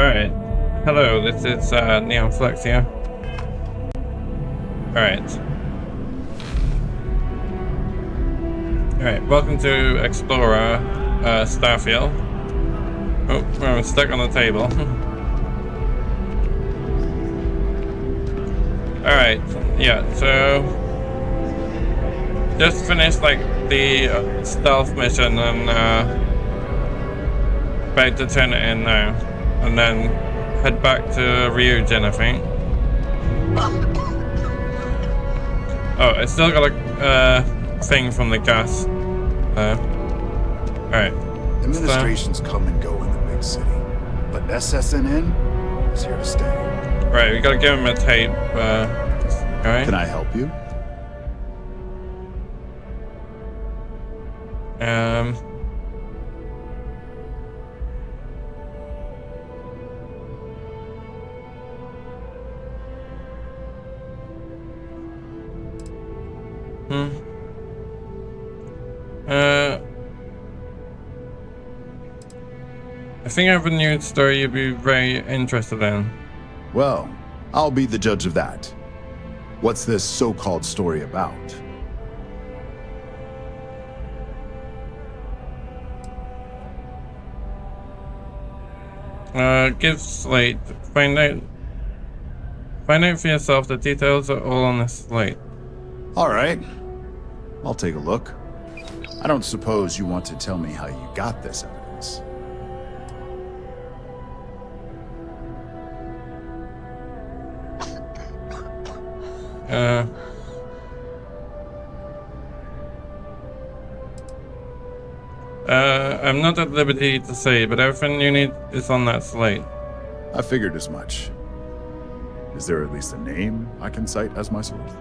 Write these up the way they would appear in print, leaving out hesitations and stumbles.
Alright. Hello, this is NeonFlux here. Alright. Alright, welcome to Explorer Starfield. Oh, I'm stuck on the table. Alright, yeah, so just finished like the stealth mission and about to turn it in now. And then head back to Ryujin, I think. Oh, it's still got a thing from the gas. Alright. Administrations come and go in the big city, but SSNN is here to stay. Right, we gotta give him a tape. Alright. Can I help you? I think I have a new story you'd be very interested in. Well, I'll be the judge of that. What's this so-called story about? Give slate. Find out for yourself. The details are all on the slate. All right. I'll take a look. I don't suppose you want to tell me how you got this evidence. I'm not at liberty to say, but everything you need is on that slate. I figured as much. Is there at least a name I can cite as my source?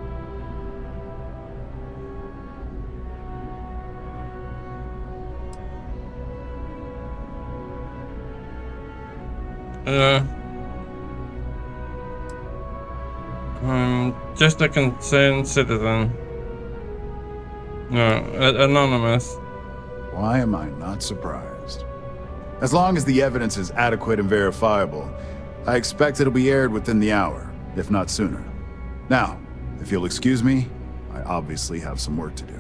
I'm just a concerned citizen. No, anonymous. Why am I not surprised? As long as the evidence is adequate and verifiable, I expect it'll be aired within the hour, if not sooner. Now, if you'll excuse me, I obviously have some work to do.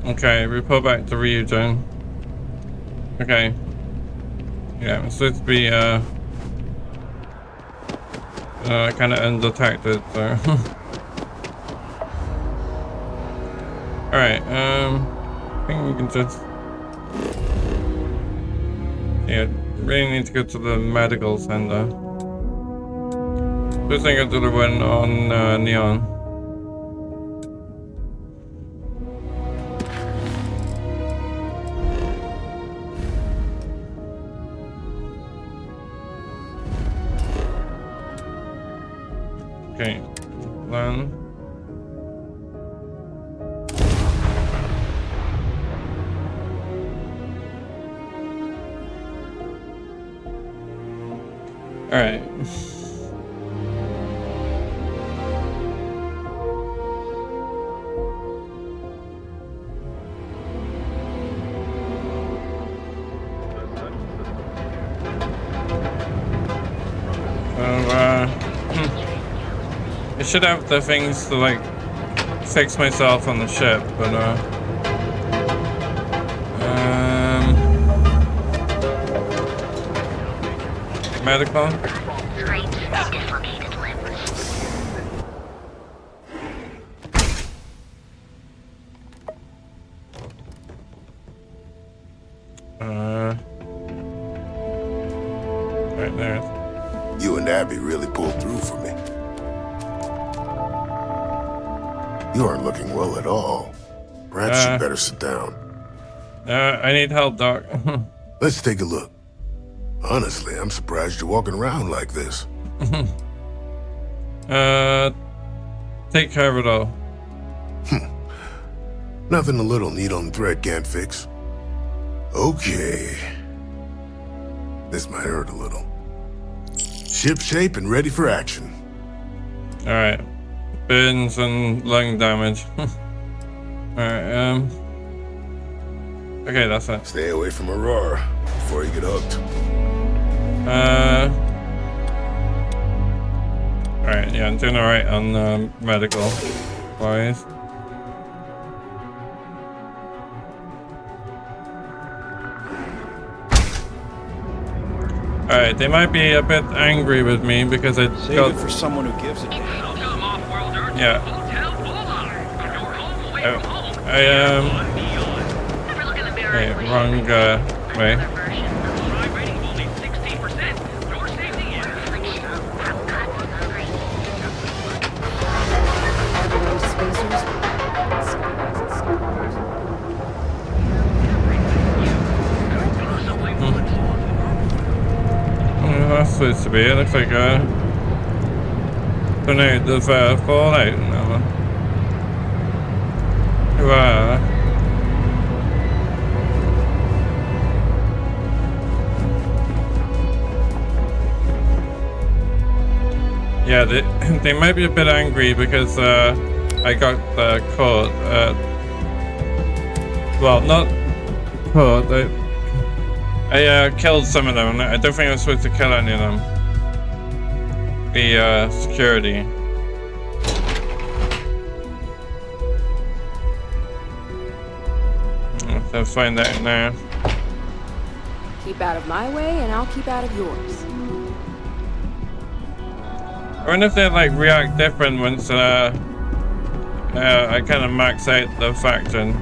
Okay, report back to Ryujin. Okay. Yeah, it's supposed to be kind of undetected, so. Alright, I think we can just... Yeah, really need to go to the medical center. First thing I do the one on Neon. Okay, then. All right. I should have the things to like fix myself on the ship, but medical. Dislocated limbs. Right there. You and Abby really pulled through for me. You aren't looking well at all. Perhaps you better sit down. I need help, Doc. Let's take a look. Honestly, I'm surprised you're walking around like this. Take care of it all. Nothing a little needle and thread can't fix. Okay. This might hurt a little. Ship shape and ready for action. Alright. Burns and lung damage. Alright, Okay, that's it. Stay away from Aurora before you get hooked. Alright, yeah, I'm doing alright on medical wise. Alright, they might be a bit angry with me because I Save got... it for someone who gives a damn. Yeah. Okay, wrong way. That's supposed to be. It looks like tornado of fallout now. Yeah, they might be a bit angry because I got caught. Well, not caught. I killed some of them. I don't think I was supposed to kill any of them. The security. I'll find that now. Keep out of my way and I'll keep out of yours. I wonder if they like react different once I kind of max out the faction.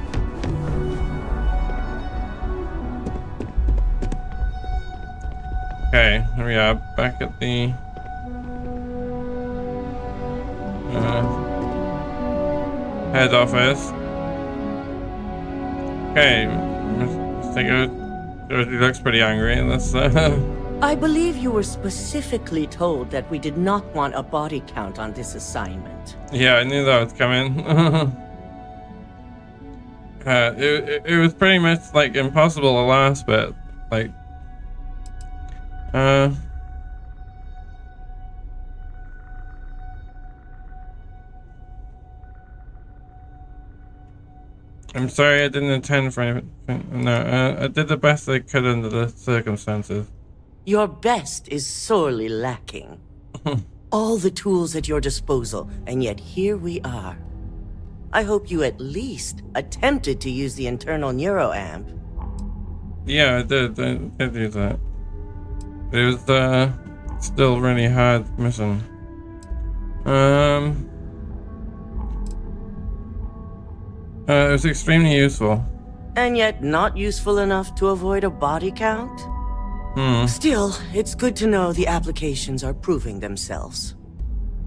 Okay, here we are, back at the head office. Okay, let's take a... He looks pretty angry. Let's I believe you were specifically told that we did not want a body count on this assignment. Yeah, I knew that was coming. It was pretty much like impossible the last bit. Like, I'm sorry, I didn't intend for anything. No, I did the best I could under the circumstances. Your best is sorely lacking. All the tools at your disposal, and yet here we are. I hope you at least attempted to use the internal neuroamp. Yeah, I did do that. It was still really hard mission. It was extremely useful. And yet not useful enough to avoid a body count? Still, it's good to know the applications are proving themselves.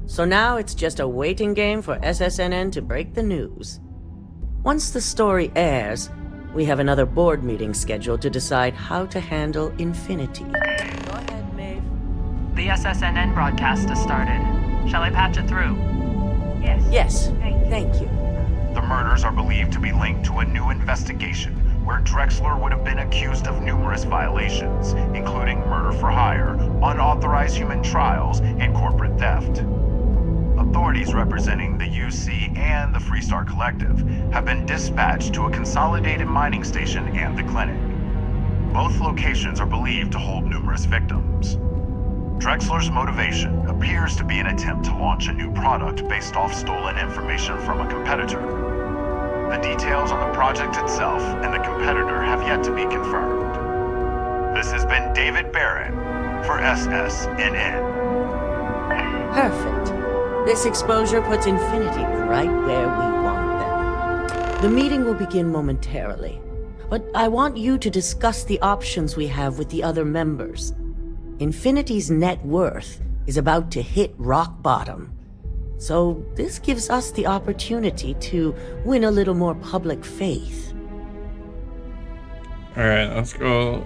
So now it's just a waiting game for SSNN to break the news. Once the story airs, we have another board meeting scheduled to decide how to handle Infinity. Go ahead, Maeve. The SSNN broadcast has started. Shall I patch it through? Yes, thank you. The murders are believed to be linked to a new investigation where Drexler would have been accused of numerous violations, including murder for hire, unauthorized human trials, and corporate theft. Authorities representing the UC and the Freestar Collective have been dispatched to a consolidated mining station and the clinic. Both locations are believed to hold numerous victims. Drexler's motivation appears to be an attempt to launch a new product based off stolen information from a competitor. The details on the project itself and the competitor have yet to be confirmed. This has been David Barrett for SSNN. Perfect. This exposure puts Infinity right where we want them. The meeting will begin momentarily, but I want you to discuss the options we have with the other members. Infinity's net worth is about to hit rock bottom. So this gives us the opportunity to win a little more public faith. Alright, let's go.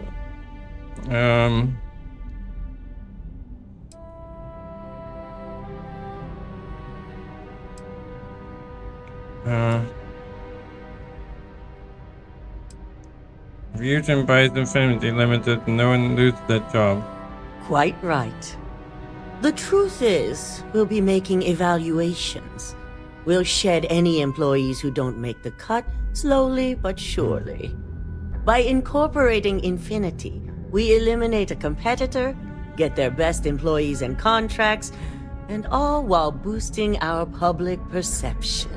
Fusion buys Infinity Limited, no one loses their job. Quite right. The truth is, we'll be making evaluations. We'll shed any employees who don't make the cut, slowly but surely. By incorporating Infinity, we eliminate a competitor, get their best employees and contracts, and all while boosting our public perception.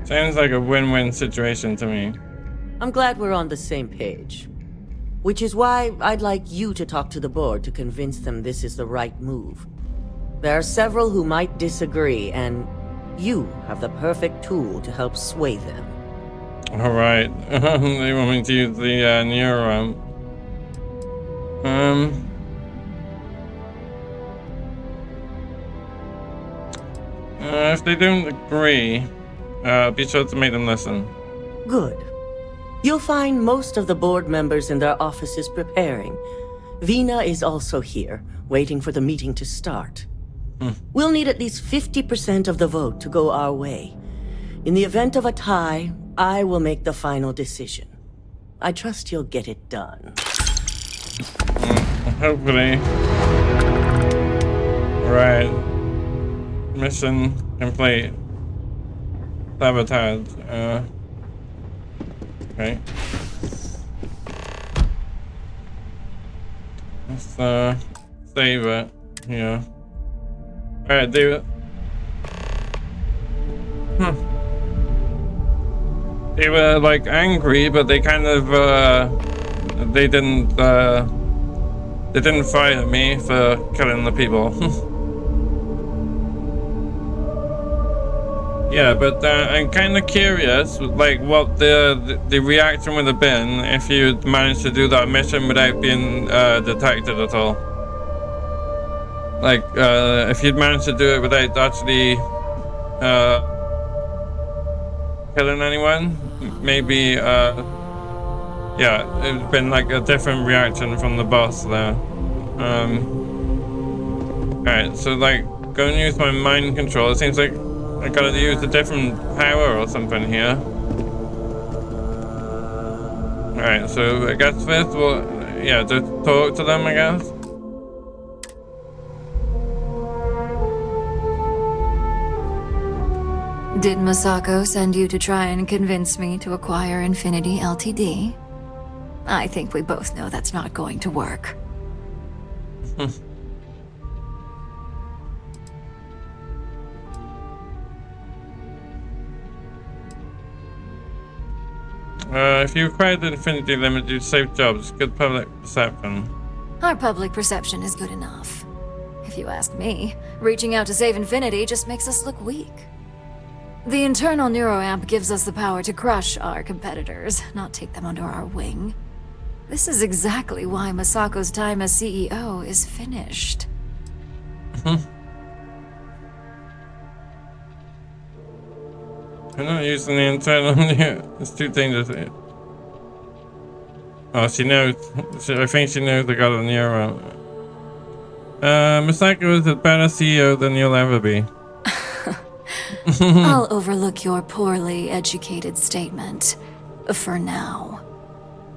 Sounds like a win-win situation to me. I'm glad we're on the same page. Which is why I'd like you to talk to the board to convince them this is the right move. There are several who might disagree, and you have the perfect tool to help sway them. Alright. They want me to use the Neo. If they don't agree, be sure to make them listen. Good. You'll find most of the board members in their offices preparing. Vina is also here, waiting for the meeting to start. We'll need at least 50% of the vote to go our way. In the event of a tie, I will make the final decision. I trust you'll get it done. Hopefully. Right. Mission complete. Sabotage. Okay. Let's save it. Yeah. Alright, do it. They were like angry, but they kind of they didn't fire me for killing the people. Yeah, but I'm kind of curious, like what the reaction would have been if you managed to do that mission without being detected at all. Like if you'd managed to do it without actually killing anyone, maybe yeah, it would have been like a different reaction from the boss there. Alright, so like go and use my mind control. It seems like I gotta use a different power or something here. Alright, so I guess first we'll, yeah, just talk to them, I guess. Did Masako send you to try and convince me to acquire Infinity Ltd? I think we both know that's not going to work. If you acquired the Infinity Limit, you'd save jobs, good public perception. Our public perception is good enough. If you ask me, reaching out to save Infinity just makes us look weak. The internal neuroamp gives us the power to crush our competitors, not take them under our wing. This is exactly why Masako's time as CEO is finished. I'm not using the internal. It's too dangerous. Oh, she knows. I think she knows I got a Nero. Masako is a better CEO than you'll ever be. I'll overlook your poorly educated statement. For now.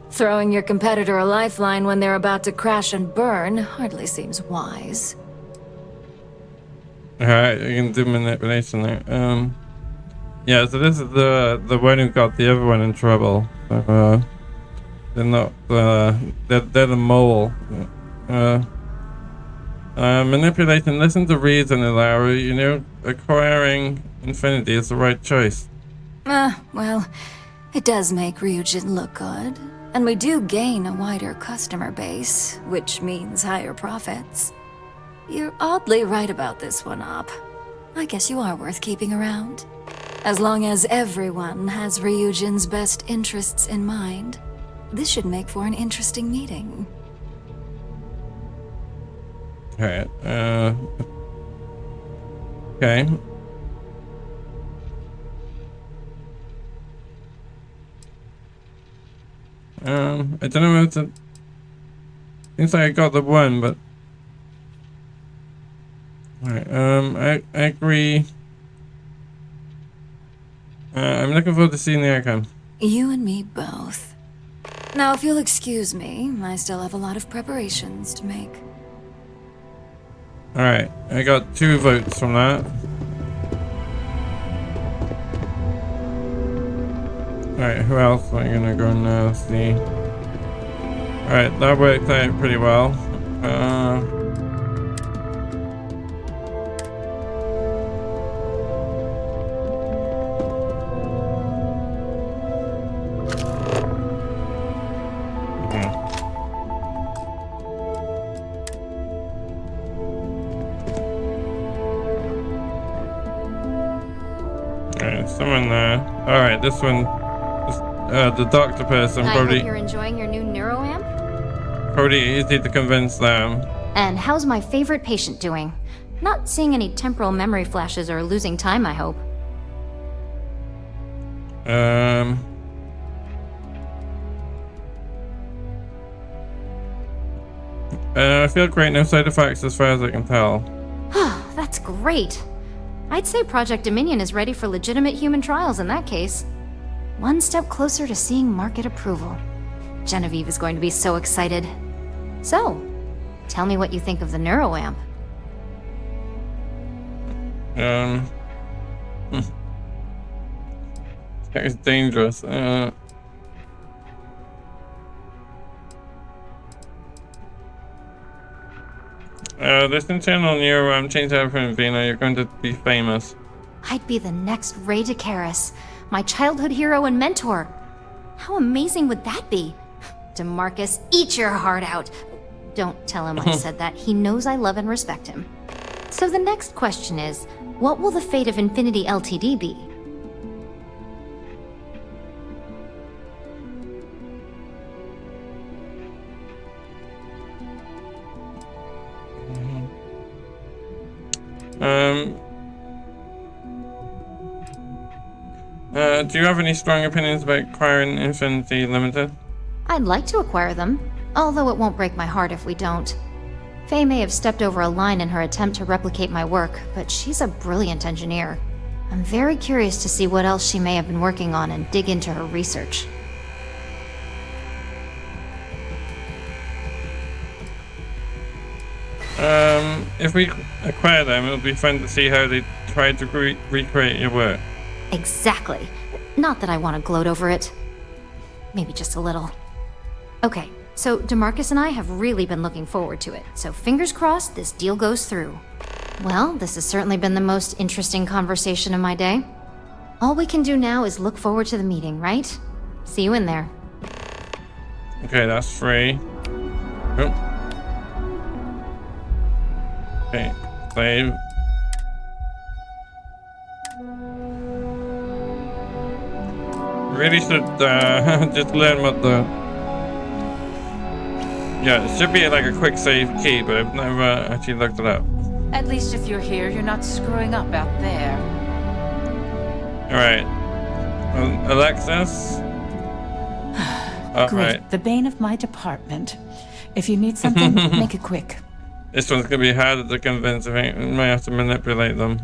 Throwing your competitor a lifeline when they're about to crash and burn hardly seems wise. Alright, you can do manipulation there. Yeah, so this is the one who got the other one in trouble. So, they're not they're the mole. Manipulation. Listen to reason, Ilaru. You know, acquiring Infinity is the right choice. Well, it does make Ryujin look good. And we do gain a wider customer base, which means higher profits. You're oddly right about this one, Op. I guess you are worth keeping around. As long as everyone has Ryujin's best interests in mind, this should make for an interesting meeting. Alright, okay. I don't know if it's seems like I got the one, but alright, I agree. I'm looking forward to seeing the outcome. You and me both. Now, if you'll excuse me, I still have a lot of preparations to make. Alright, I got 2 votes from that. Alright, who else am I gonna go now see? Alright, that worked out pretty well. Alright, someone there. Alright, this one. The doctor person, I probably. hope you're enjoying your new neuroamp. Probably easy to convince them. And how's my favorite patient doing? Not seeing any temporal memory flashes or losing time, I hope. I feel great, no side effects as far as I can tell. That's great. I'd say Project Dominion is ready for legitimate human trials in that case. One step closer to seeing market approval. Genevieve is going to be so excited. So, tell me what you think of the neuroamp. It's dangerous. This internal neuroamp changed everything, Vina. You're going to be famous. I'd be the next Ray DeCaris, my childhood hero and mentor. How amazing would that be? DeMarcus, eat your heart out. Don't tell him I said that. He knows I love and respect him. So the next question is, what will the fate of Infinity Ltd be? Do you have any strong opinions about acquiring Infinity Limited? I'd like to acquire them, although it won't break my heart if we don't. Faye may have stepped over a line in her attempt to replicate my work, but she's a brilliant engineer. I'm very curious to see what else she may have been working on and dig into her research. If we acquire them, it'll be fun to see how they try to recreate your work. Exactly. Not that I want to gloat over it. Maybe just a little. Okay, so DeMarcus and I have really been looking forward to it, so fingers crossed this deal goes through. Well, this has certainly been the most interesting conversation of my day. All we can do now is look forward to the meeting, right? See you in there. Okay, that's free. Oh. Okay, save. Really should just learn what the... Yeah, it should be like a quick save key, but I've never actually looked it up. At least if you're here, you're not screwing up out there. Alright. Alexis? Great. Alright. The bane of my department. If you need something, make it quick. This one's gonna be harder to convince. I think we might have to manipulate them.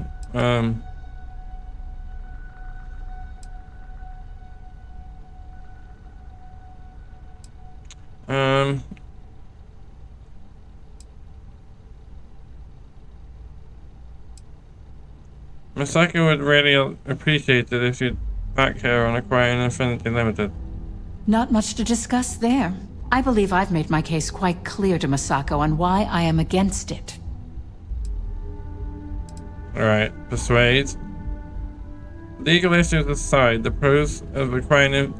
Masaki would really appreciate it if you'd back her on acquiring Infinity Limited. Not much to discuss there. I believe I've made my case quite clear to Masako on why I am against it. Alright, persuade. Legal issues aside, the pros of acquiring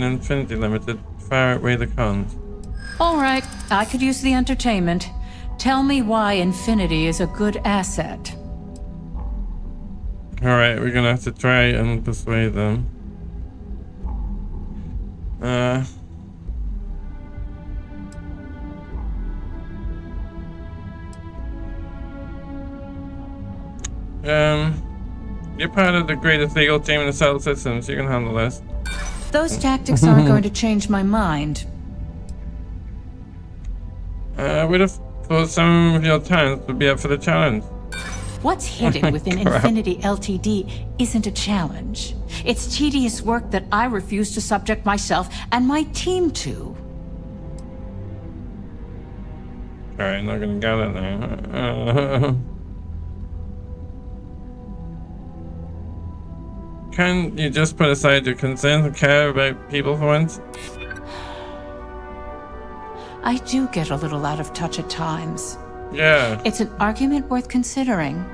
Infinity Limited far outweigh the cons. Alright, I could use the entertainment. Tell me why Infinity is a good asset. Alright, we're gonna have to try and persuade them. You're part of the greatest legal team in the South Systems. You can handle this. Those tactics aren't going to change my mind. I would have thought some of your talents would be up for the challenge. What's hidden within Infinity Ltd isn't a challenge. It's tedious work that I refuse to subject myself and my team to. Alright, not gonna get it now. Can you just put aside your concerns and care about people for once? I do get a little out of touch at times. Yeah. It's an argument worth considering.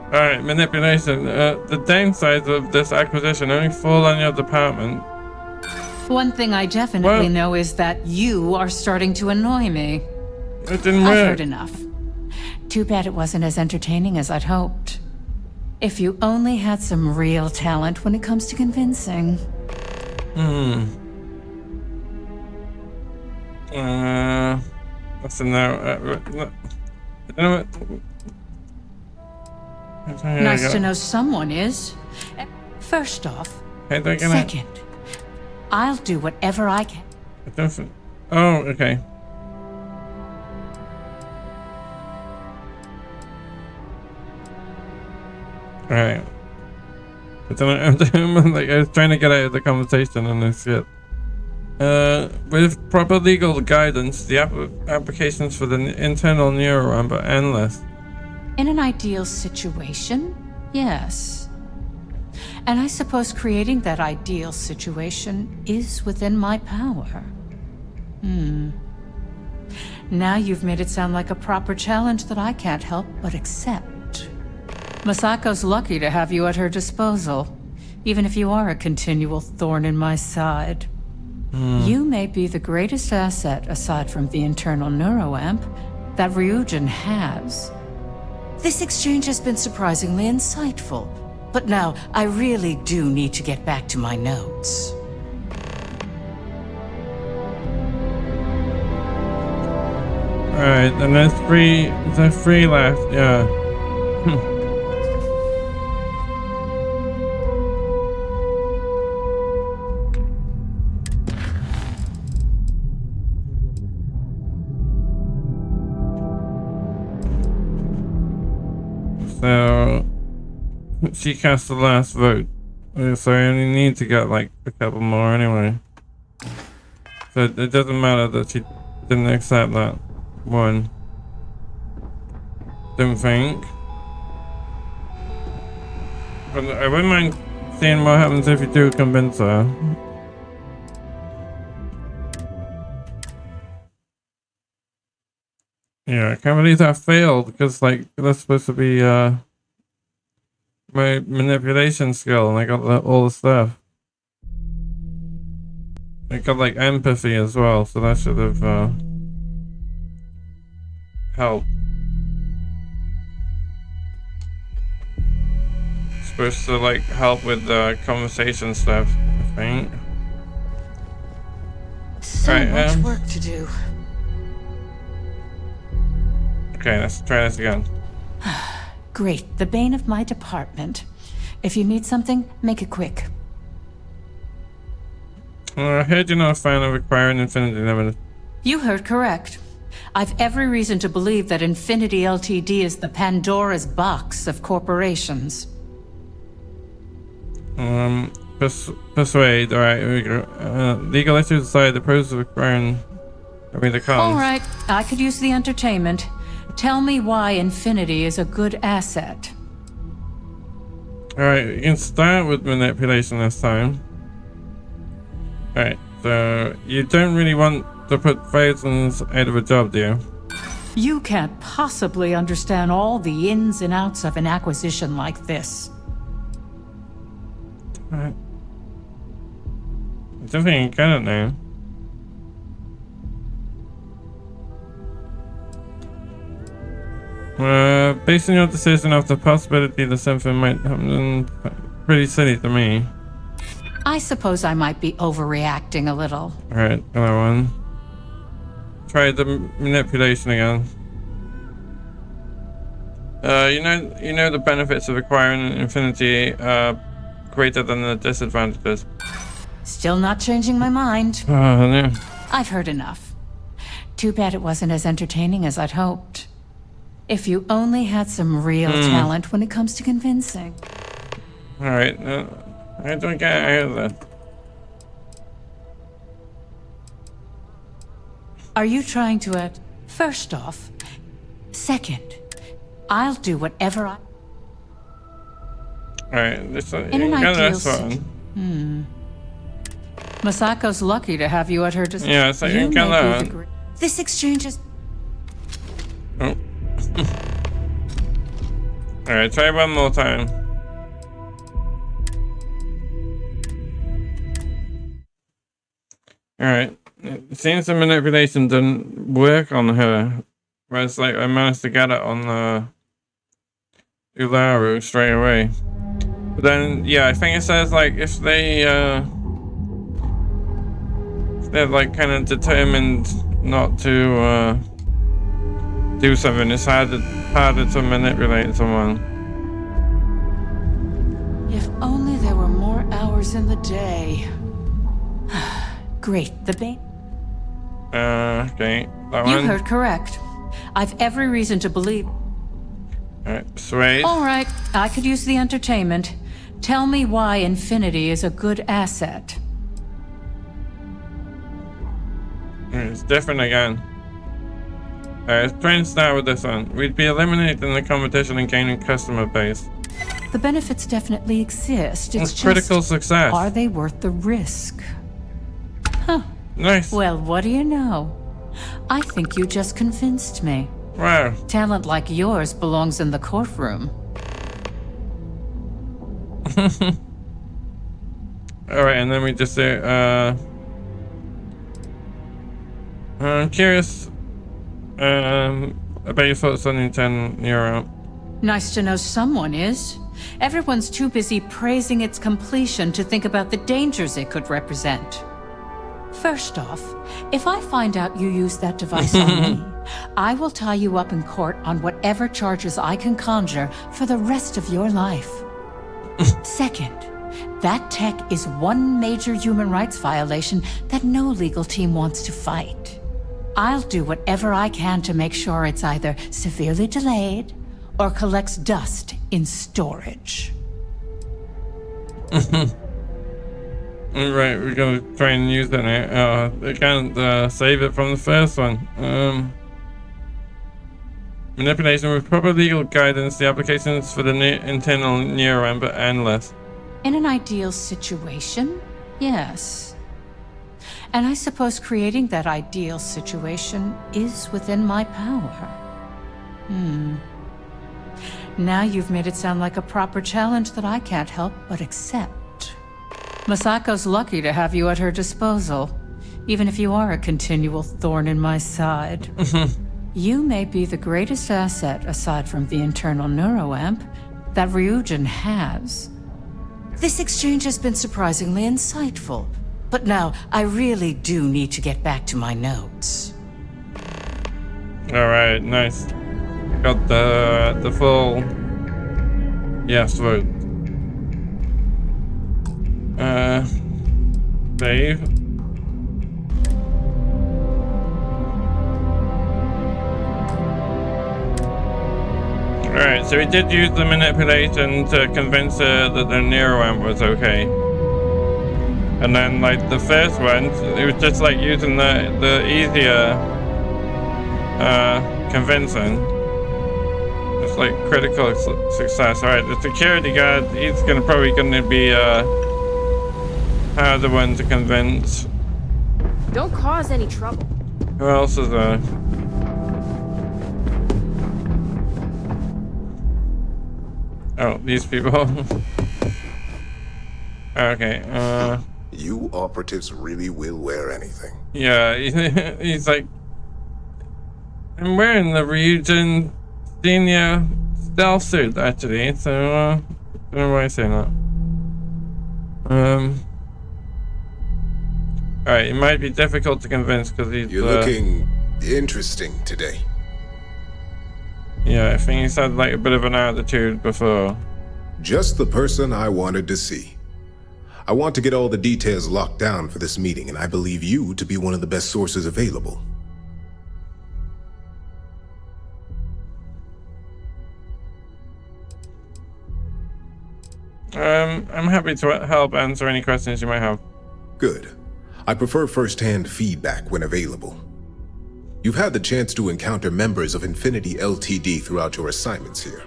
Alright, manipulation. The downsides of this acquisition only fall on your department. One thing I definitely know is that you are starting to annoy me. It didn't I've work. heard enough. Too bad it wasn't as entertaining as I'd hoped. If you only had some real talent when it comes to convincing. Listen now. You know what? Nice to know someone is. First off. Hey, Second, I'll do whatever I can. Oh, okay. Alright. I was trying to get out of the conversation and this shit. With proper legal guidance, the applications for the internal neuron are endless. In an ideal situation, yes. And I suppose creating that ideal situation is within my power. Now you've made it sound like a proper challenge that I can't help but accept. Masako's lucky to have you at her disposal, even if you are a continual thorn in my side. You may be the greatest asset, aside from the internal neuroamp, that Ryujin has. This exchange has been surprisingly insightful, but now I really do need to get back to my notes. Alright, and there's three left, yeah. So, she cast the last vote. So I only need to get like a couple more anyway. So it doesn't matter that she didn't accept that one. Don't think. But I wouldn't mind seeing what happens if you do convince her. Yeah, I can't believe that failed because like that's supposed to be my manipulation skill and I got all the stuff. I got like empathy as well, so that should have helped. Supposed to like help with the conversation stuff, I think. So much work to do. Okay, let's try this again. Great, the bane of my department. If you need something, make it quick. I heard you're not a fan of acquiring Infinity Limited. You heard correct. I've every reason to believe that Infinity Ltd is the Pandora's box of corporations. Persuade, alright, here we go. Legal issues aside, the pros of acquiring... the cons. Alright, I could use the entertainment. Tell me why Infinity is a good asset. Alright, you can start with manipulation this time. Alright, so you don't really want to put thousands out of a job, do you? You can't possibly understand all the ins and outs of an acquisition like this. Alright. I don't think you get it now. Based on your decision of the possibility that something might happen, pretty silly to me. I suppose I might be overreacting a little. Alright, another one. Try the manipulation again. You know the benefits of acquiring Infinity greater than the disadvantages. Still not changing my mind. Oh, no. I've heard enough. Too bad it wasn't as entertaining as I'd hoped. If you only had some real talent when it comes to convincing. Alright, I don't get out of that. Are you trying to add? First off. Second, I'll do whatever I... Alright, this one. In an ideal one. Masako's lucky to have you at her disposal. Yeah, so you can that. This exchange is... Oh. Alright, try one more time. Alright. It seems the manipulation didn't work on her. Whereas, like, I managed to get it on the Ularu straight away. But then, yeah, I think it says, like, if they're, like, kind of determined not to, do something, it's harder to manipulate someone. If only there were more hours in the day. Great, the bait. Okay, that one. You heard correct. I've every reason to believe. Alright, sweet. Alright, I could use the entertainment. Tell me why Infinity is a good asset. It's different again. Alright, let's try and start with this one. We'd be eliminating the competition and gaining customer base. The benefits definitely exist. It's critical just, success. Are they worth the risk? Huh. Nice. Well, what do you know? I think you just convinced me. Wow. Talent like yours belongs in the courtroom. Alright, and then we just say, I'm curious, about your thoughts on Nintendo NeoFlux. Nice to know someone is. Everyone's too busy praising its completion to think about the dangers it could represent. First off, if I find out you used that device on me, I will tie you up in court on whatever charges I can conjure for the rest of your life. Second, that tech is one major human rights violation that no legal team wants to fight. I'll do whatever I can to make sure it's either severely delayed or collects dust in storage. Right, we're gonna try and use that now. I can't save it from the first one. Manipulation with proper legal guidance, the applications for the internal NeoFlux are endless. In an ideal situation, yes. And I suppose creating that ideal situation is within my power. Now you've made it sound like a proper challenge that I can't help but accept. Masako's lucky to have you at her disposal, even if you are a continual thorn in my side. You may be the greatest asset, aside from the internal neuroamp, that Ryujin has. This exchange has been surprisingly insightful, but now I really do need to get back to my notes. Alright, nice. Got the full yes vote. Save. Alright, so we did use the manipulation to convince her that the NeoFlux was okay. And then, like, the first one, it was just like using the easier convincing. It's like critical success. Alright, the security guard, he's probably gonna be the one to convince. Don't cause any trouble. Who else is there? Oh, these people. Okay, You operatives really will wear anything. yeah, he's like, I'm wearing the Ryujin Senior stealth suit, actually, so, I don't know why I'm saying that. Alright, it might be difficult to convince because he's. You're looking interesting today. Yeah, I think he's had like a bit of an attitude before. Just the person I wanted to see. I want to get all the details locked down for this meeting, and I believe you to be one of the best sources available. I'm happy to help answer any questions you might have. Good. I prefer first-hand feedback when available. You've had the chance to encounter members of Infinity LTD throughout your assignments here.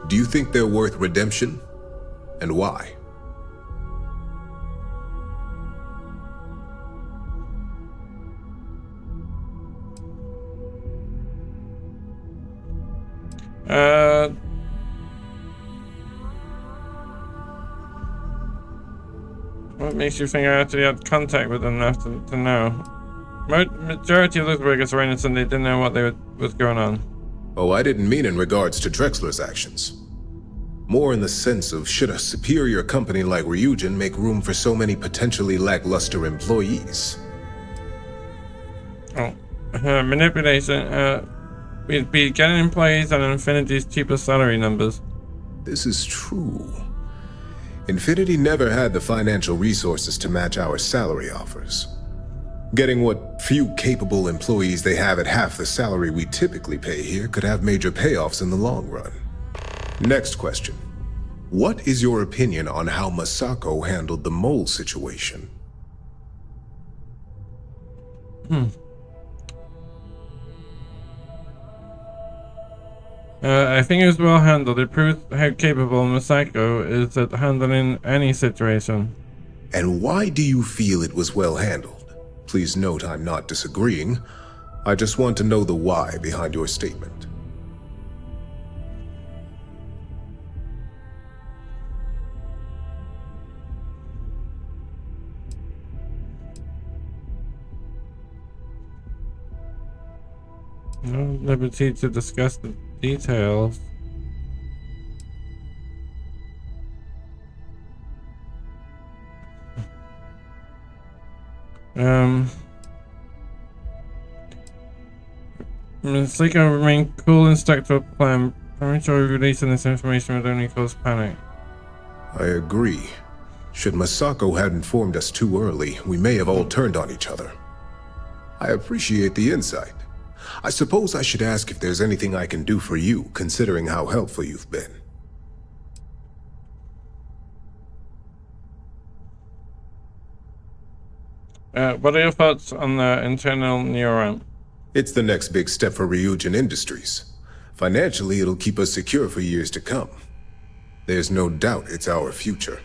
Do you think they're worth redemption? And why? What makes you think I actually had contact with them enough to know? Majority of those workers were innocent. They didn't know what was going on. Oh, I didn't mean in regards to Drexler's actions. More in the sense of, should a superior company like Ryujin make room for so many potentially lackluster employees? Oh, manipulation. We'd be getting employees on Infinity's cheaper salary numbers. This is true. Infinity never had the financial resources to match our salary offers. Getting what few capable employees they have at half the salary we typically pay here could have major payoffs in the long run. Next question. What is your opinion on how Masako handled the mole situation? I think it was well handled. It proves how capable Masako is at handling any situation. And why do you feel it was well handled? Please note I'm not disagreeing. I just want to know the why behind your statement. No liberty to discuss the details. Masako remain cool and stuck to a plan. I'm sure releasing this information would only cause panic. I agree. Should Masako had informed us too early, we may have all turned on each other. I appreciate the insight. I suppose I should ask if there's anything I can do for you, considering how helpful you've been. What are your thoughts on the internal neuron? It's the next big step for Ryujin Industries. Financially, it'll keep us secure for years to come. There's no doubt it's our future.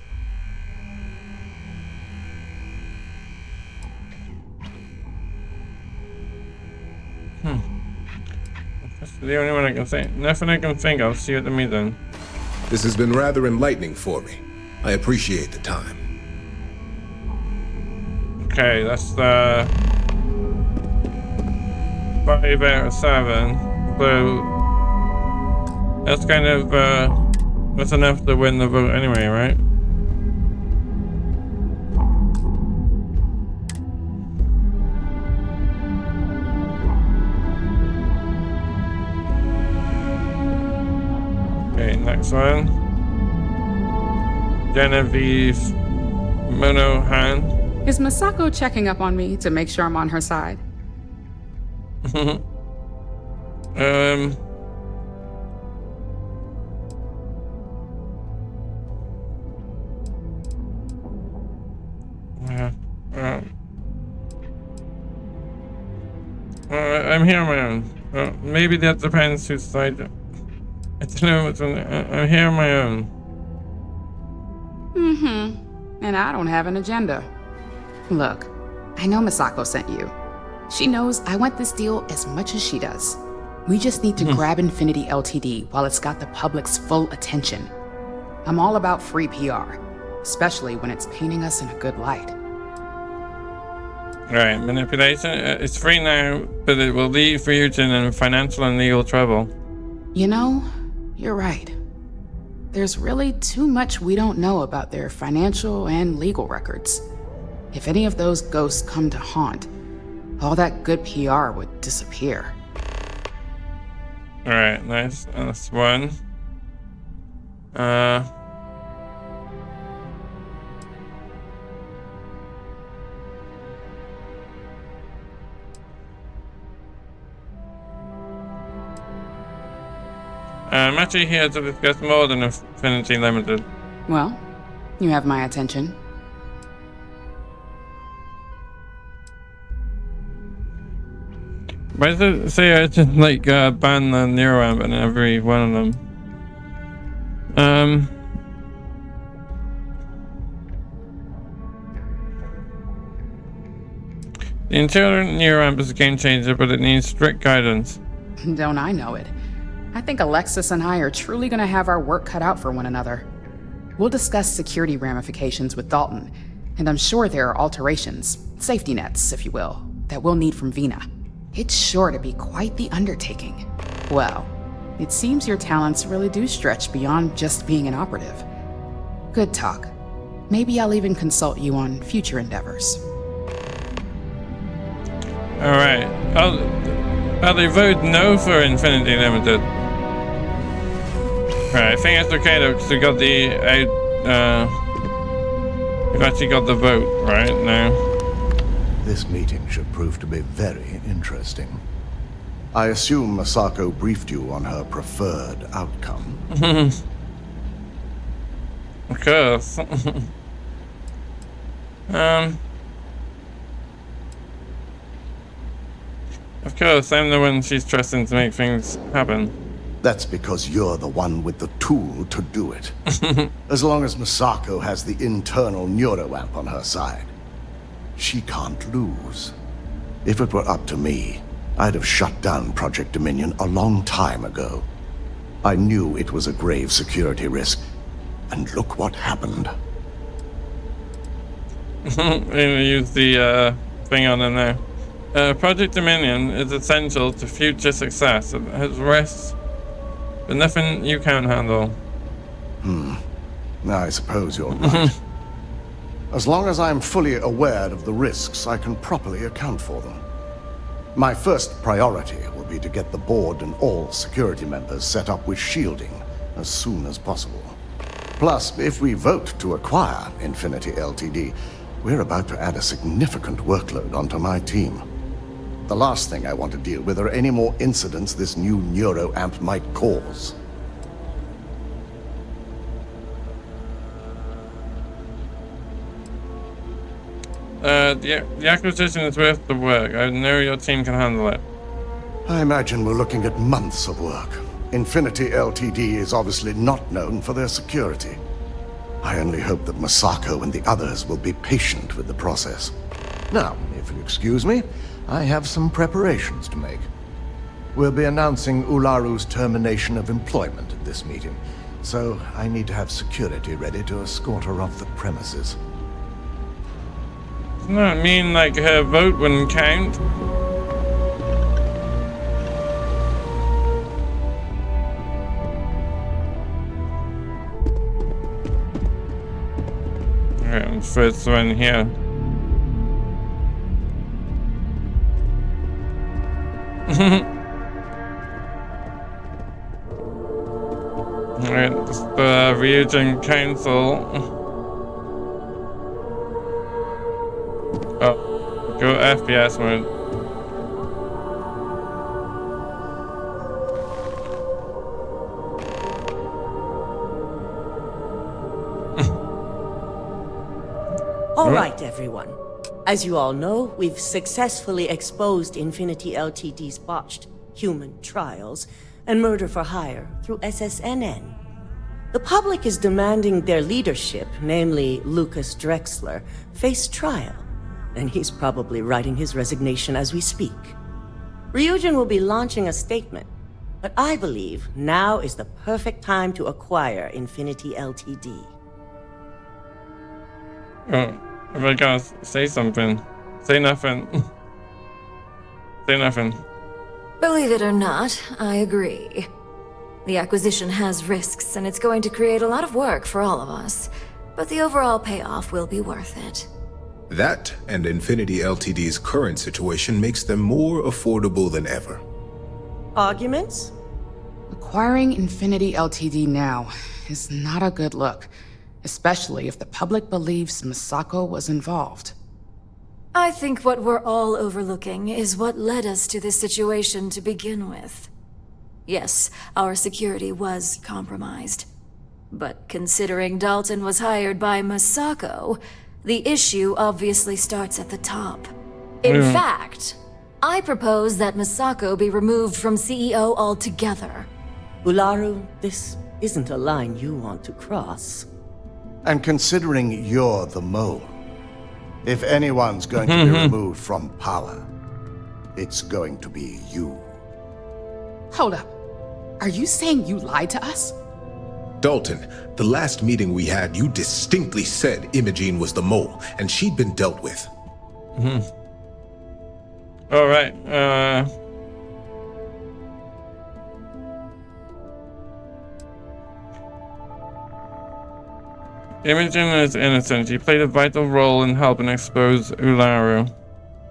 That's the only one I can think. Nothing I can think of. See you at the meeting. This has been rather enlightening for me. I appreciate the time. Okay, that's 5 out of 7. So that's kind of that's enough to win the vote anyway, right? Okay, next one. Genevieve Monohan. Is Masako checking up on me to make sure I'm on her side? I'm here on my own. Maybe that depends whose side. I don't know. I'm here on my own. And I don't have an agenda. Look, I know Masako sent you. She knows I want this deal as much as she does. We just need to grab Infinity LTD while it's got the public's full attention. I'm all about free PR, especially when it's painting us in a good light. Right, manipulation. It's free now, but it will leave Ryujin in financial and legal trouble. You know, you're right. There's really too much we don't know about their financial and legal records. If any of those ghosts come to haunt, all that good PR would disappear. Alright, nice. That's one. I'm actually here to discuss more than Infinity Limited. Well, you have my attention. Why does it say I should like ban the NeoAmp in every one of them? The interior NeoAmp is a game changer, but it needs strict guidance. Don't I know it? I think Alexis and I are truly gonna have our work cut out for one another. We'll discuss security ramifications with Dalton, and I'm sure there are alterations, safety nets, if you will, that we'll need from Vina. It's sure to be quite the undertaking. Well, it seems your talents really do stretch beyond just being an operative. Good talk. Maybe I'll even consult you on future endeavors. Alright. Oh, they voted no for Infinity Limited. Right, I think it's okay though, because we got the we've actually got the vote right now. This meeting should prove to be very interesting. I assume Masako briefed you on her preferred outcome. Of course. Of course, I'm the one she's trusting to make things happen. That's because you're the one with the tool to do it. As long as Masako has the internal NeuroAmp on her side, she can't lose. If it were up to me, I'd have shut down Project Dominion a long time ago. I knew it was a grave security risk, and look what happened. Use the thing on in there. Project Dominion is essential to future success. It has risks, but nothing you can't handle. I suppose you're right. As long as I'm fully aware of the risks, I can properly account for them. My first priority will be to get the board and all security members set up with shielding as soon as possible. Plus, if we vote to acquire Infinity Ltd, we're about to add a significant workload onto my team. The last thing I want to deal with are any more incidents this new NeuroAmp might cause. The acquisition is worth the work. I know your team can handle it. I imagine we're looking at months of work. Infinity Ltd is obviously not known for their security. I only hope that Masako and the others will be patient with the process. Now, if you excuse me, I have some preparations to make. We'll be announcing Ularu's termination of employment at this meeting, so I need to have security ready to escort her off the premises. Doesn't that mean like her vote wouldn't count? Alright, first one here. Alright, the Ryujin Council. Oh, go FPS mode. All right, everyone. As you all know, we've successfully exposed Infinity Ltd's botched human trials and murder for hire through SSNN. The public is demanding their leadership, namely Lucas Drexler, face trial, and he's probably writing his resignation as we speak. Ryujin will be launching a statement, but I believe now is the perfect time to acquire Infinity Ltd. Oh, if I gotta say something. Say nothing. Say nothing. Believe it or not, I agree. The acquisition has risks, and it's going to create a lot of work for all of us. But the overall payoff will be worth it. That and Infinity Ltd's current situation makes them more affordable than ever. Arguments? Acquiring Infinity Ltd now is not a good look, especially if the public believes Masako was involved. I think what we're all overlooking is what led us to this situation to begin with. Yes, our security was compromised. But considering Dalton was hired by Masako, the issue obviously starts at the top. In fact, I propose that Misako be removed from CEO altogether. Ularu, this isn't a line you want to cross. And considering you're the mole, if anyone's going to be removed from power, it's going to be you. Hold up. Are you saying you lied to us? Dalton, the last meeting we had, you distinctly said Imogene was the mole, and she'd been dealt with. All right. Imogen is innocent. She played a vital role in helping expose Ularu.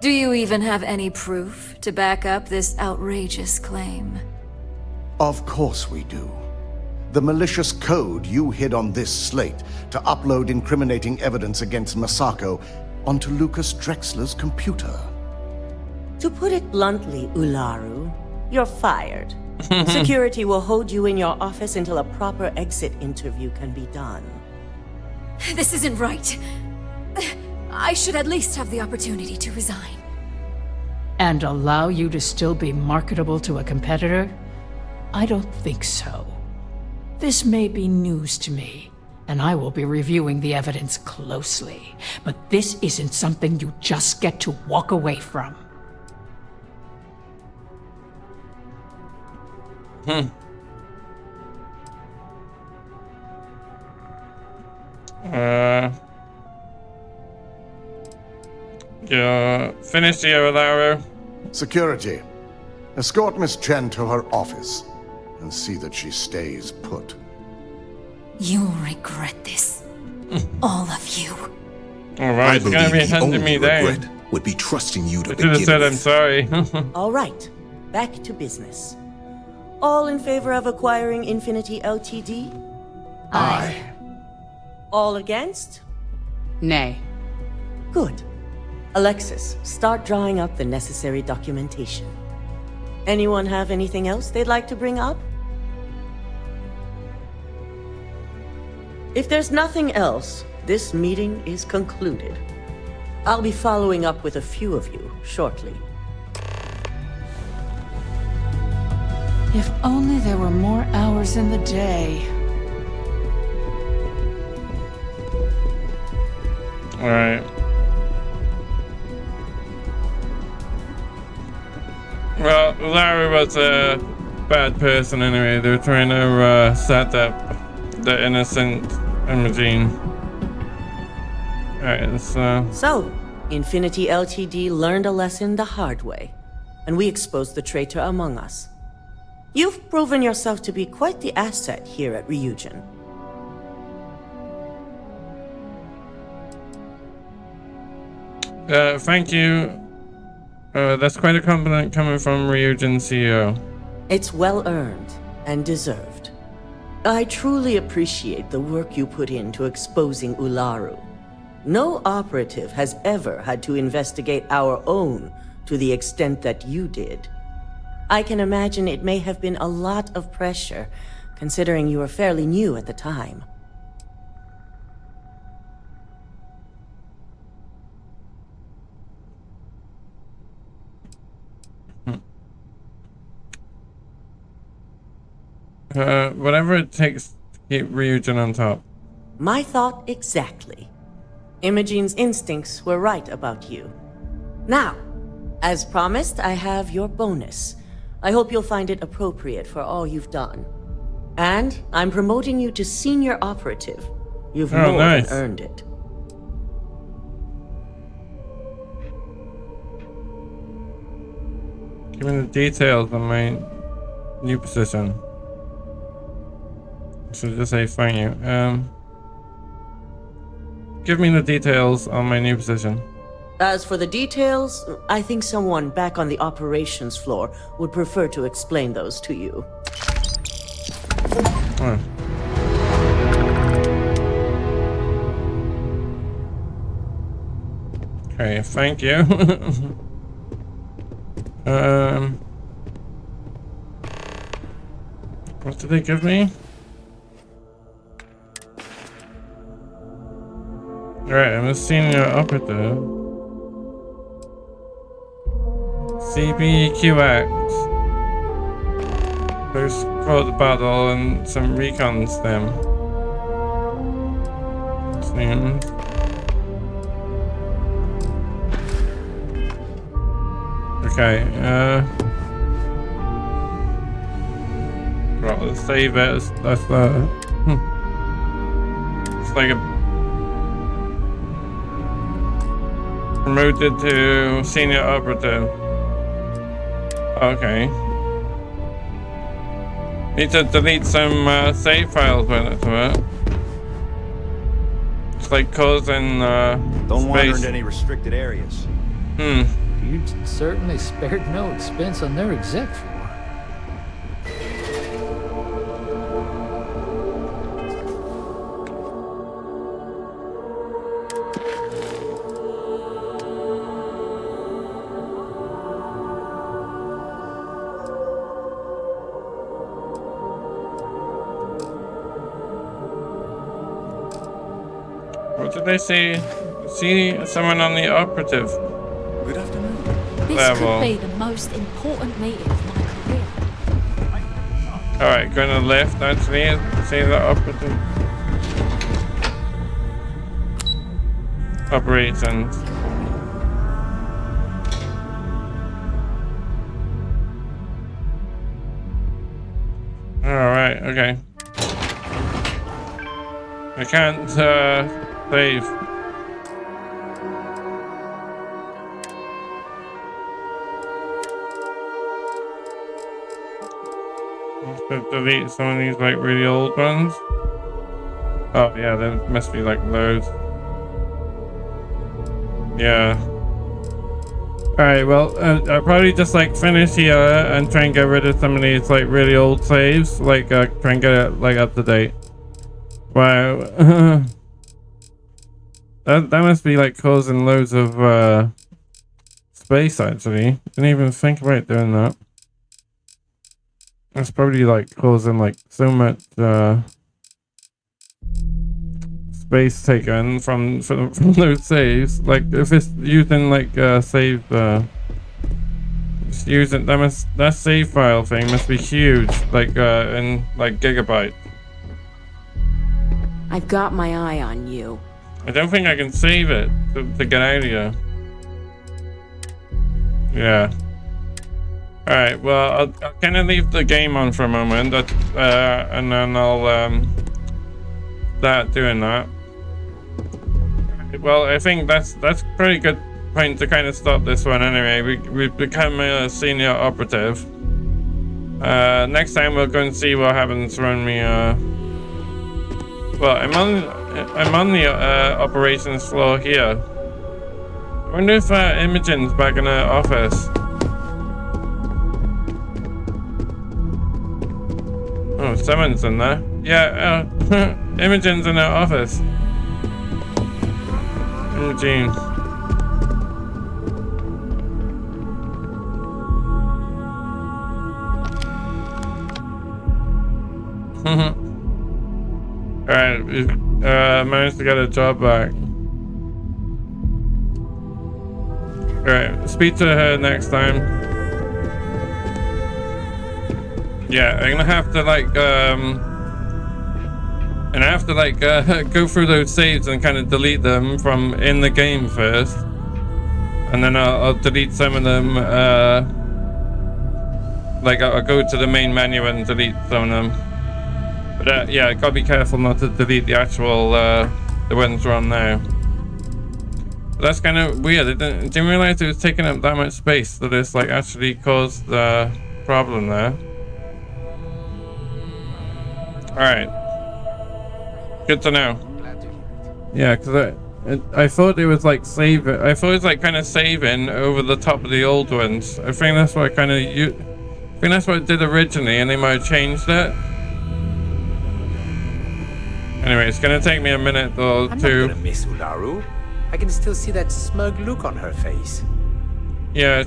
Do you even have any proof to back up this outrageous claim? Of course we do. The malicious code you hid on this slate to upload incriminating evidence against Misako onto Lucas Drexler's computer. To put it bluntly, Ularu, you're fired. Security will hold you in your office until a proper exit interview can be done. This isn't right. I should at least have the opportunity to resign. And allow you to still be marketable to a competitor? I don't think so. This may be news to me, and I will be reviewing the evidence closely. But this isn't something you just get to walk away from. Yeah, finish the Ularu. Security, escort Miss Chen to her office and see that she stays put. You'll regret this. All of you. Alright, it's gonna be the hunting only me down. regret would be trusting you to I should have begin said with. I'm sorry. All right, back to business. All in favor of acquiring Infinity Ltd? Aye. All against? Nay. Good. Alexis, start drawing up the necessary documentation. Anyone have anything else they'd like to bring up? If there's nothing else, this meeting is concluded. I'll be following up with a few of you shortly. If only there were more hours in the day. Alright. Well, Larry was a bad person anyway. They were trying to set up the innocent Imogene. Alright, So, Infinity Ltd learned a lesson the hard way, and we exposed the traitor among us. You've proven yourself to be quite the asset here at Ryujin. thank you. That's quite a compliment coming from Ryujin CEO. It's well earned and deserved. I truly appreciate the work you put into exposing Ularu. No operative has ever had to investigate our own to the extent that you did. I can imagine it may have been a lot of pressure, considering you were fairly new at the time. Whatever it takes to keep Ryujin on top. My thought exactly. Imogene's instincts were right about you. Now, as promised, I have your bonus. I hope you'll find it appropriate for all you've done. And I'm promoting you to senior operative. You've more than earned it. Give me the details on my new position. Should just say thank you. Give me the details on my new position. As for the details, I think someone back on the operations floor would prefer to explain those to you. Oh. Okay, thank you. What did they give me? Alright, I'm a senior operative. CBQX. First quote battle and some recon stem. Seems. Okay, right, let's save it. That's it's like a promoted to senior operative. Okay. Need to delete some save files when it's it. It's like causing Don't wander space. into any restricted areas. You certainly spared no expense on their exec floor. What did they say? See someone on the operative Good afternoon. This level. could be the most important meeting of my career. Alright, going to the left actually. See the operative. Operations. Alright, okay. I can't save. Let's delete some of these like really old ones. Oh yeah, there must be like loads. Yeah. Alright, well, I'll probably just like finish here and try and get rid of some of these like really old saves. Like try and get it like up to date. Wow. that must be like causing loads of space actually. Didn't even think about doing that. That's probably like causing like so much space taken from those saves. Like if it's using like save just using that save file thing must be huge, like in like gigabytes. I've got my eye on you. I don't think I can save it to get out of here. Yeah. Alright, well, I'll kind of leave the game on for a moment, and then I'll start doing that. Well, I think that's pretty good point to kind of stop this one anyway. We've become a senior operative. Next time we'll go and see what happens when we well, I'm on the operations floor here. I wonder if Imogen's back in her office. Oh, someone's in there. Yeah, Imogen's in her office. Imogene. Alright, we managed to get a job back. Alright, speak to her next time. Yeah, I'm gonna have to like go through those saves and kind of delete them from in the game first, and then I'll delete some of them. Like I'll go to the main menu and delete some of them. But yeah, I gotta be careful not to delete the actual the ones we're on now. But that's kind of weird. I didn't realize it was taking up that much space, that it's like actually caused the problem there. Alright. Good to know. Yeah, because I thought it was like saving. I thought it was like kind of saving over the top of the old ones. I think that's what I kind of I think that's what it did originally, and they might have changed it. Anyway, it's gonna take me a minute or I'm two. not gonna miss Ularu. I can still see that smug look on her face. Yeah,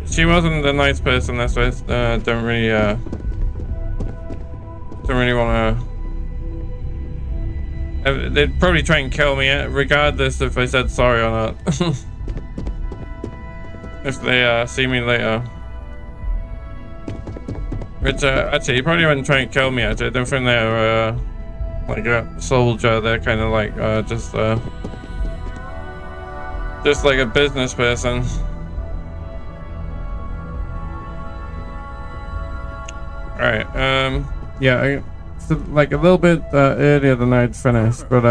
she wasn't a nice person. That's why I don't really want to. They'd probably try and kill me, regardless if I said sorry or not. If they see me later. Which, actually, you probably wouldn't try and kill me, actually. I don't think they're, like a soldier. They're kind of like, just like a business person. Alright, yeah, it's like a little bit earlier than I'd finished, but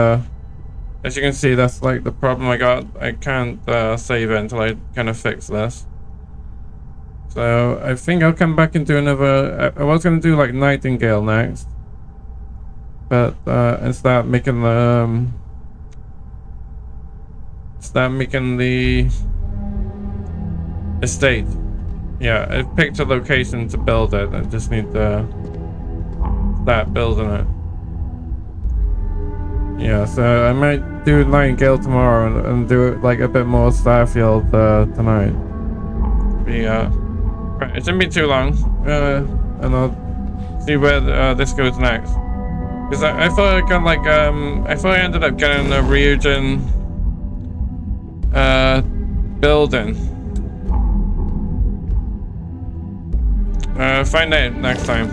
as you can see, that's like the problem I got. I can't save it until I kind of fix this. So I think I'll come back and do another. I was gonna do like Nightingale next, but and start making the estate. Yeah, I've picked a location to build it. I just need to start building it. Yeah, so I might do Nightingale tomorrow and do like a bit more Starfield tonight. Right, it shouldn't be too long, and I'll see where this goes next. Because I thought I got like I thought I ended up getting a Ryujin building. Find out next time.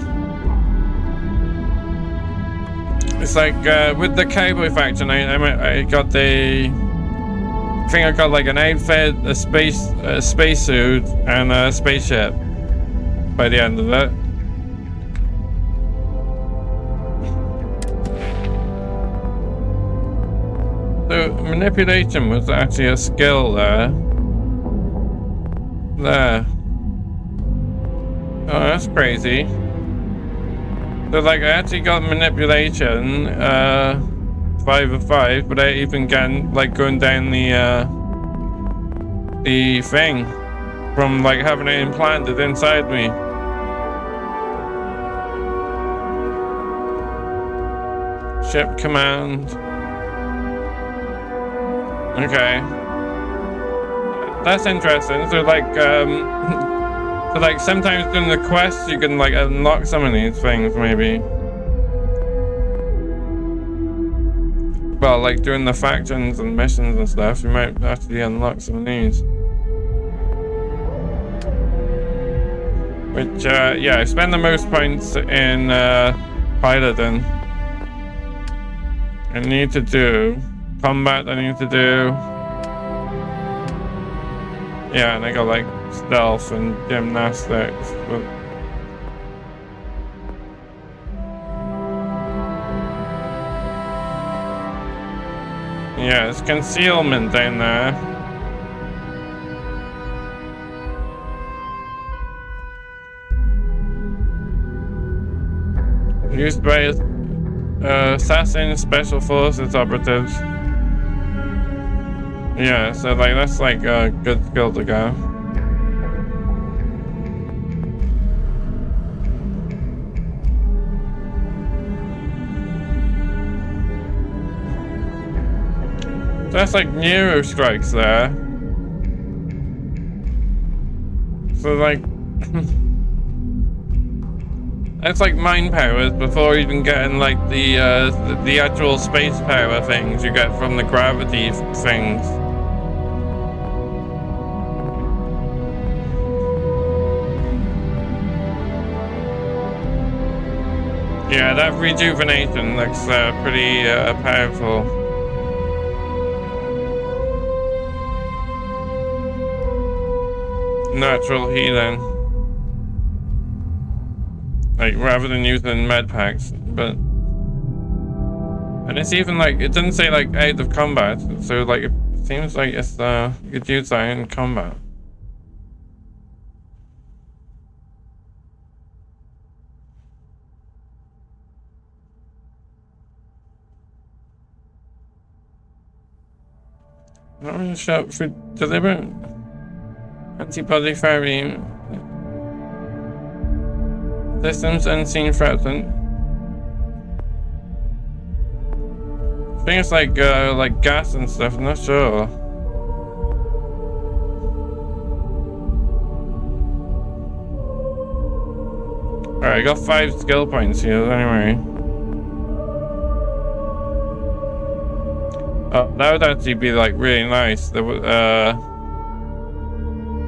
It's like with the cowboy faction, I got the. I think I got like an outfit, a spacesuit, and a spaceship by the end of it. So manipulation was actually a skill there. There. Oh, that's crazy. So like I actually got manipulation 5 of 5 without even getting like going down the thing from like having it implanted inside me. Ship command. Okay. That's interesting. So like so like sometimes during the quests you can like unlock some of these things maybe. Well, like doing the factions and missions and stuff, you might actually unlock some of these. Which, yeah, I spend the most points in piloting. I need to do combat. I need to do. Yeah, and I got like stealth and gymnastics. But yeah, it's concealment down there. Used by assassin special forces operatives. Yeah, so like that's like a good skill to go. That's like neuro strikes there. So like that's like mind powers before even getting like the actual space power things you get from the gravity things. Yeah, that rejuvenation looks pretty powerful. Natural healing. Like, rather than using med packs, but... And it's even like, it didn't say like out of combat, so like it seems like it's, you could use that in combat. Not really sure for deliberate antibody therapy. Systems unseen threatened. I think it's like gas and stuff. I'm not sure. All right, I got 5 skill points here. Anyway. Oh, that would actually be like really nice. The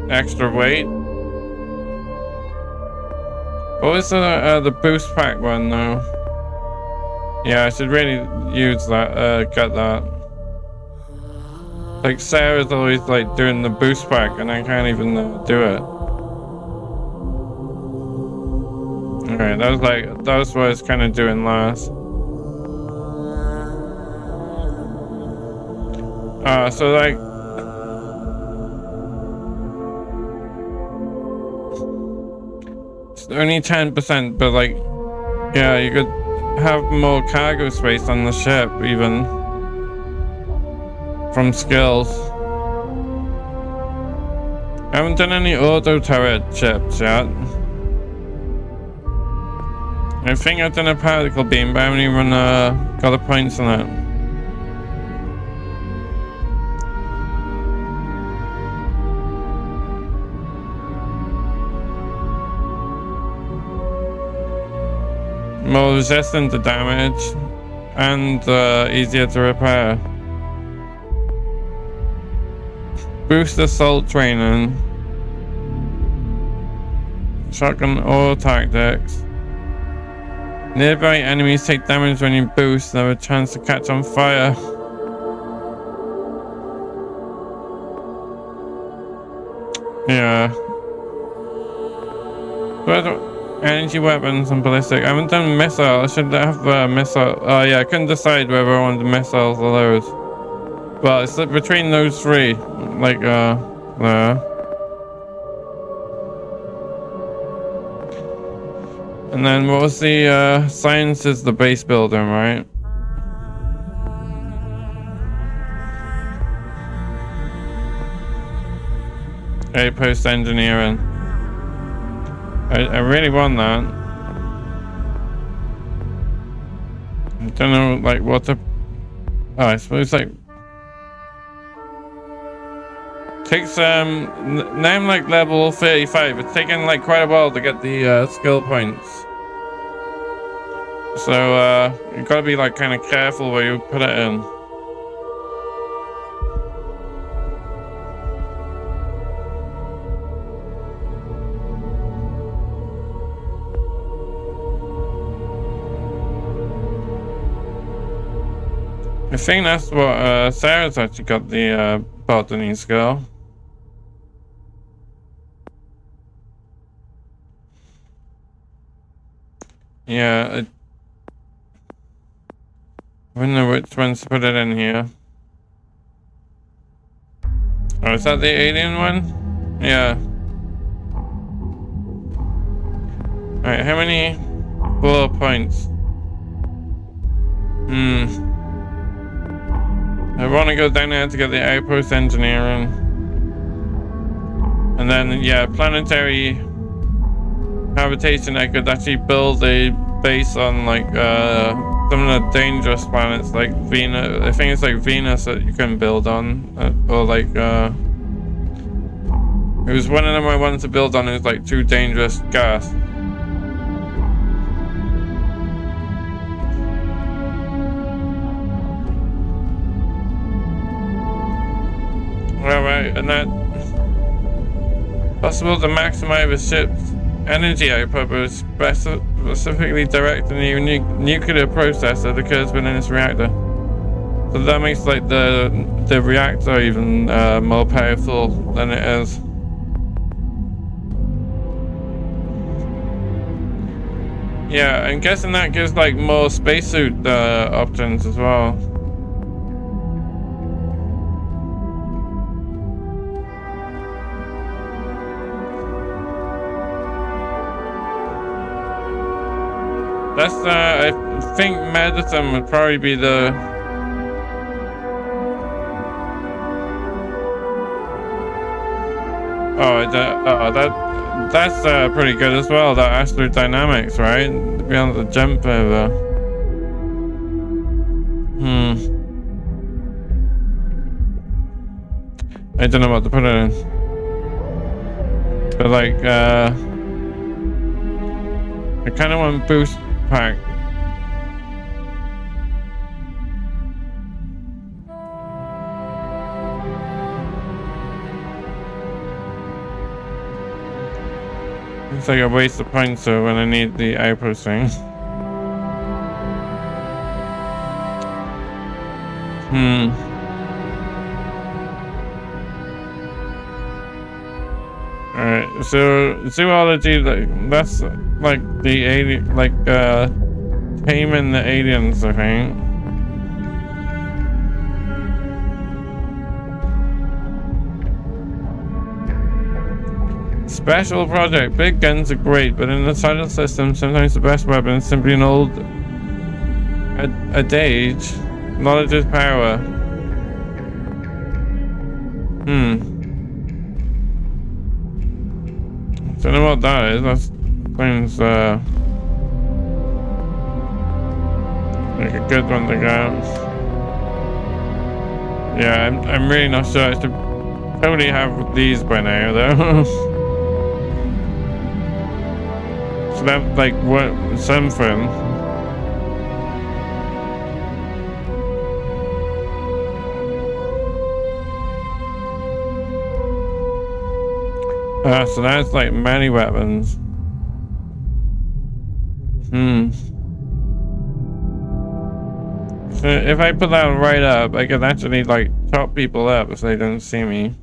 extra weight. What was the boost pack one though? Yeah, I should really use that, get that. Like Sarah's always like doing the boost pack and I can't even do it. Alright, that was what I was kind of doing last. So like it's only 10%, but like, yeah, you could have more cargo space on the ship even from skills. I haven't done any auto turret ships yet. I think I've done a particle beam, but I haven't even got the points on it. More resistant to damage and easier to repair. Boost assault training. Shotgun ore tactics. Nearby enemies take damage when you boost and have a chance to catch on fire. Yeah. But energy weapons and ballistic. I haven't done missile. I should have missile. Oh yeah, I couldn't decide whether I wanted missiles or those. Well, it's like between those three. Like there. And then what was the science is the base building, right? Outpost engineering. I really want that. I don't know like what to. Oh, I suppose like takes now I'm like level 35. It's taken like quite a while to get the skill points. So you gotta be like kind of careful where you put it in. I think that's what Sarah's actually got the botany skill. Yeah, I don't know which ones to put it in here. Oh, is that the alien one? Yeah. Alright, how many bullet points? I want to go down there to get the outpost engineering. And then, yeah, planetary habitation. I could actually build a base on like some of the dangerous planets like Venus. I think it's like Venus that you can build on. Or like, it was one of them I wanted to build on. It was like too dangerous gas. Alright, and that possible to maximize a ship's energy output, but specifically direct a unique nuclear process that occurs within this reactor. So that makes like the reactor even more powerful than it is. Yeah, I'm guessing that gives like more spacesuit options as well. That's I think medicine would probably be the that's pretty good as well. That astrodynamics, right? To be able to jump over. I don't know what to put it in, but like I kind of want boost pack. Looks like a waste of points though when I need the outpost thing. Alright, so zoology, like, that's like the alien, like taming the aliens, I think. Special project. Big guns are great, but in the silent system, sometimes the best weapon is simply an old adage. Knowledge is power. Don't know what that is. That seems like a good one to get. Yeah, I'm really not sure. I should totally have these by now, though. So that like what something. So that's like many weapons. So if I put that right up, I can actually like chop people up if they don't see me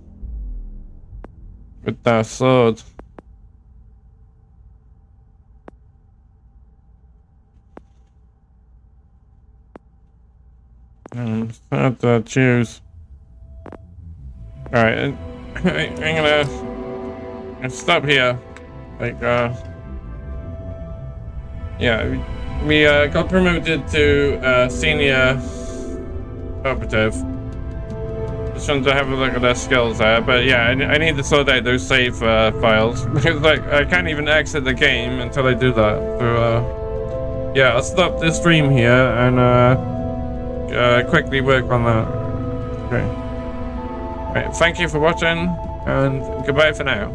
with that sword. I have to choose. Alright, I'm gonna stop here. Like, yeah, we got promoted to senior operative. Just wanted to have a look at their skills there, but yeah, I need to sort out those save files because like I can't even exit the game until I do that. So yeah, I'll stop this stream here and quickly work on that. Okay. Right, thank you for watching, and goodbye for now.